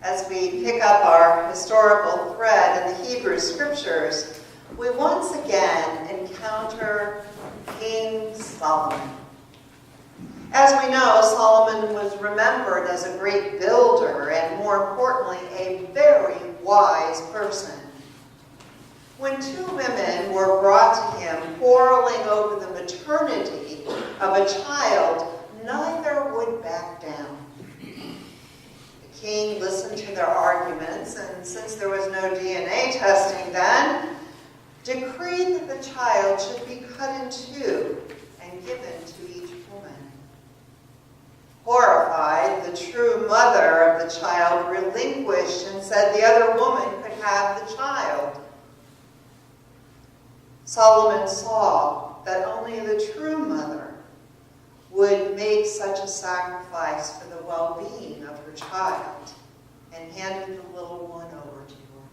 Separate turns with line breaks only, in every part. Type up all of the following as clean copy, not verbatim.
As we pick up our historical thread in the Hebrew Scriptures, we once again encounter King Solomon. As we know, Solomon was remembered as a great builder and, more importantly, a very wise person. When two women were brought to him quarreling over the maternity of a child, neither would back down. The king listened to their arguments, and since there was no DNA testing then, decreed that the child should be cut in two and given to each woman. Horrified, the true mother of the child relinquished and said the other woman could have the child. Solomon saw that only the true mother would make such a sacrifice for the well-being of her child and handed the little one over to her.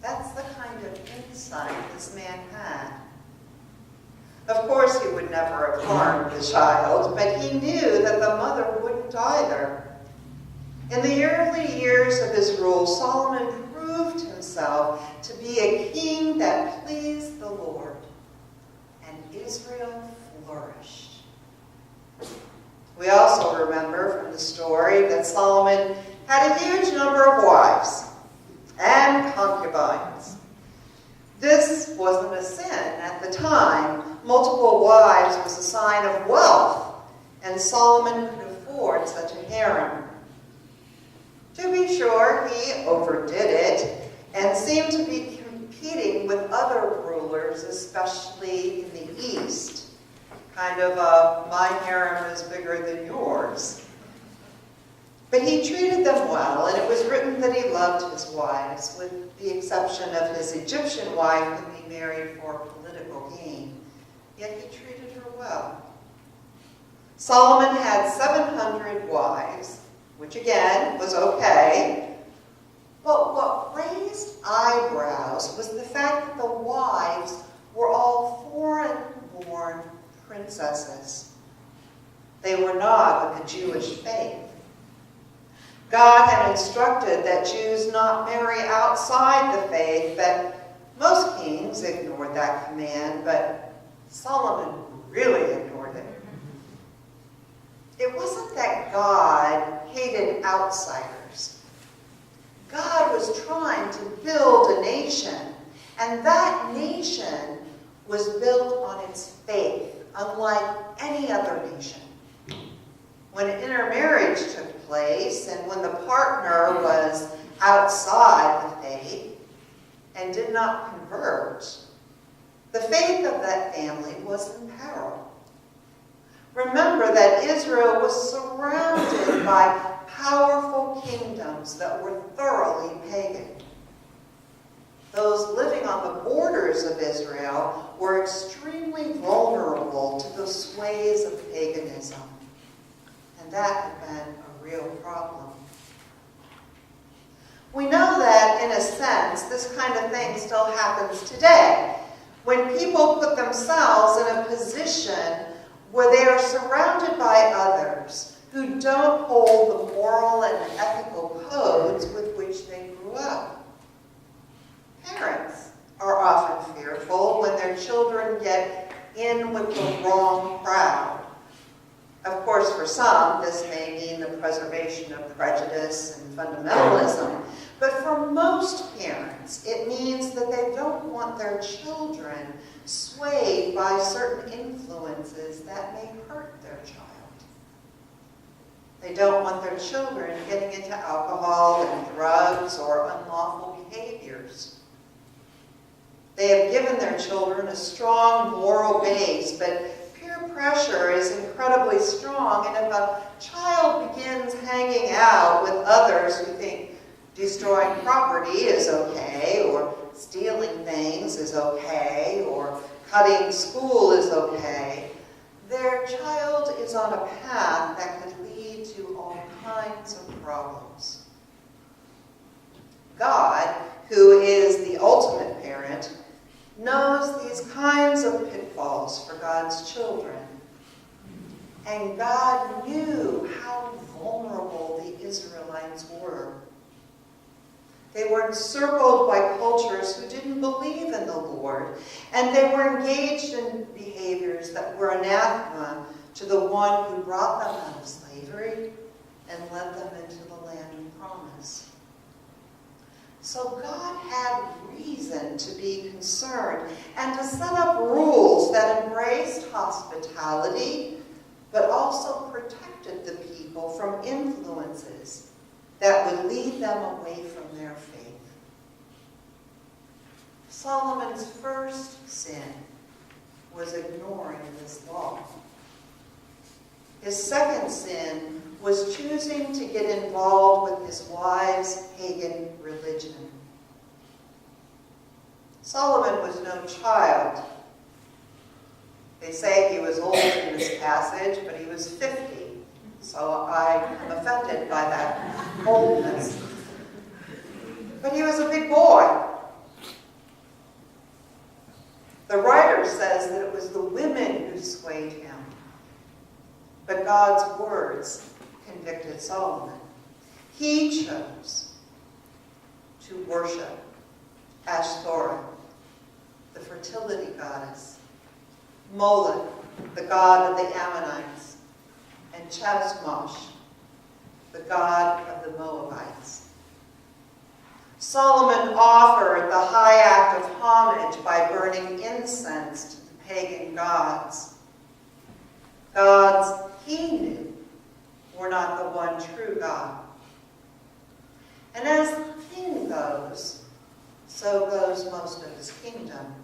That's the kind of insight this man had. Of course, he would never have harmed the child, but he knew that the mother wouldn't either. In the early years of his rule, Solomon proved himself to be a king that pleased the Lord, and Israel flourished. We also remember from the story that Solomon had a huge number of wives and concubines. This wasn't a sin at the time. Multiple wives was a sign of wealth, and Solomon could afford such a harem. To be sure, he overdid it and seemed to be competing with other rulers, especially in the East. Kind of a, my harem is bigger than yours. But he treated them well, and it was written that he loved his wives, with the exception of his Egyptian wife, whom he married for political gain. Yet he treated her well. Solomon had 700 wives, which again was okay. But what raised eyebrows was the fact that the wives were all foreign-born princesses. They were not of the Jewish faith. God had instructed that Jews not marry outside the faith, but most kings ignored that command, but Solomon really ignored it. It wasn't that God hated outsiders. God was trying to build a nation, and that nation was built on its faith, unlike any other nation. When intermarriage took place, and when the partner was outside the faith and did not convert, the faith of that family was in peril. Remember that Israel was surrounded by powerful kingdoms that were thoroughly pagan. Those living on the borders of Israel were extremely vulnerable to the sways of paganism. And that had been a real problem. We know that, in a sense, this kind of thing still happens today. When people put themselves in a position where they are surrounded by others who don't hold the moral and ethical codes with which they grew up. Parents are often fearful when their children get in with the wrong crowd. Of course, for some, this may mean the preservation of prejudice and fundamentalism, but for most parents, it means that they don't want their children swayed by certain influences that may hurt their child. They don't want their children getting into alcohol and drugs or unlawful behaviors. They have given their children a strong moral base, but peer pressure is incredibly strong, and if a child begins hanging out with others who think destroying property is okay, or stealing things is okay, or cutting school is okay, their child is on a path that could lead to all kinds of problems. God, who is the ultimate parent, knows these kinds of pitfalls for God's children. And God knew how vulnerable the Israelites were encircled by cultures who didn't believe in the Lord, and they were engaged in behaviors that were anathema to the one who brought them out of slavery and led them into the land of promise. So God had reason to be concerned and to set up rules that embraced hospitality, but also protected the people from influences that would lead them away from their faith. Solomon's first sin was ignoring this law. His second sin was choosing to get involved with his wife's pagan religion. Solomon was no child. They say he was old in this passage, but he was 50. So I am offended by that oldness. But he was a big boy. The writer says that it was the women who swayed him. But God's words convicted Solomon. He chose to worship Ashtoreth, the fertility goddess, Moloch, the god of the Ammonites, and Chemosh, the god of the Moabites. Solomon offered the high act of homage by burning incense to the pagan gods. Gods he knew were not the one true God. And as the king goes, so goes most of his kingdom.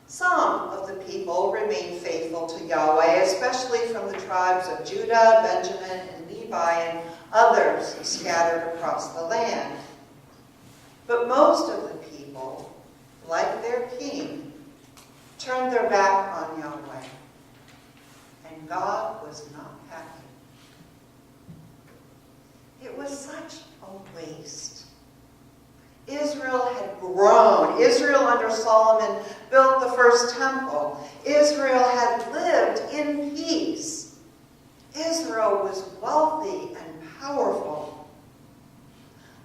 Some of the people remained faithful to Yahweh, especially from the tribes of Judah, Benjamin, and Levi, and others scattered across the land. But most of the people, like their king, turned their back on Yahweh. And God was not happy. It was such a waste. Israel had grown. Israel under Solomon built the first temple. Israel had lived in peace. Israel was wealthy and powerful.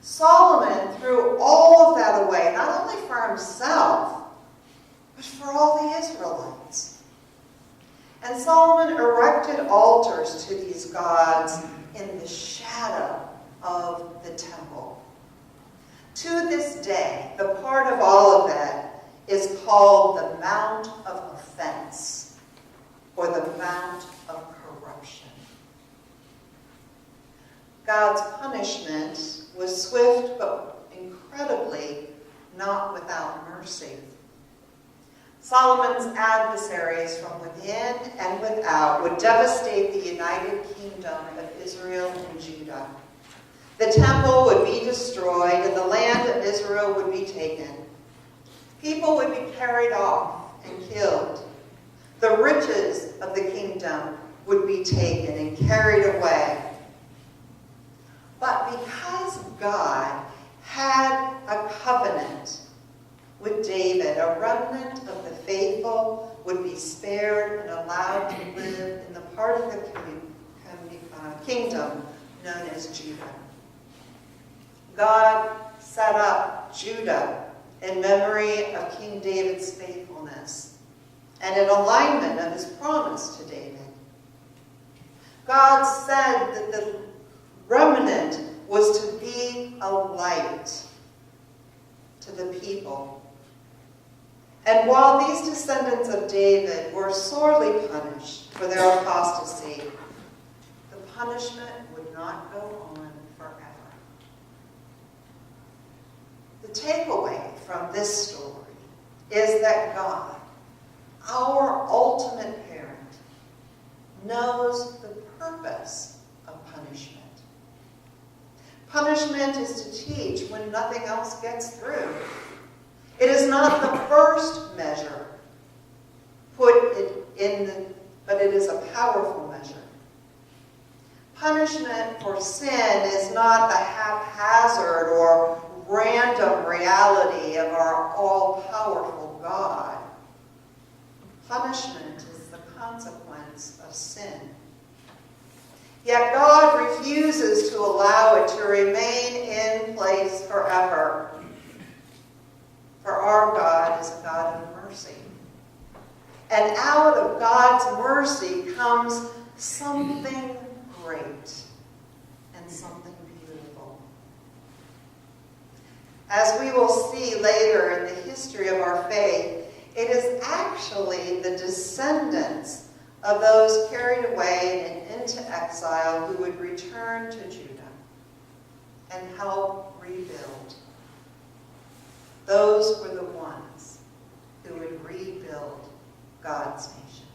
Solomon threw all of that away, not only for himself, but for all the Israelites. And Solomon erected altars to these gods in the shadow of the temple. To this day, the part of all of that is called the Mount of Offense, or the Mount of Corruption. God's punishment was swift, but incredibly not without mercy. Solomon's adversaries from within and without would devastate the united kingdom of Israel and Judah. The temple would be destroyed and the land of Israel would be taken. People would be carried off and killed. The riches of the kingdom would be taken and carried away. But because God had a covenant with David, a remnant of the faithful would be spared and allowed to live in the part of the kingdom known as Judah. God set up Judah in memory of King David's faithfulness and in alignment of his promise to David. God said that the remnant was to be a light to the people. And while these descendants of David were sorely punished for their apostasy, the punishment would not go on forever. The takeaway from this story is that God, our ultimate parent, knows the purpose of punishment. Punishment is to teach when nothing else gets through. It is not the first measure but it is a powerful measure. Punishment for sin is not the haphazard or random reality of our all-powerful God. Punishment is the consequence of sin. Yet God refuses to allow it to remain in place forever. For our God is a God of mercy. And out of God's mercy comes something great and something beautiful. As we will see later in the history of our faith, it is actually the descendants of those carried away and into exile who would return to Judah and help rebuild. Those were the ones who would rebuild God's nation.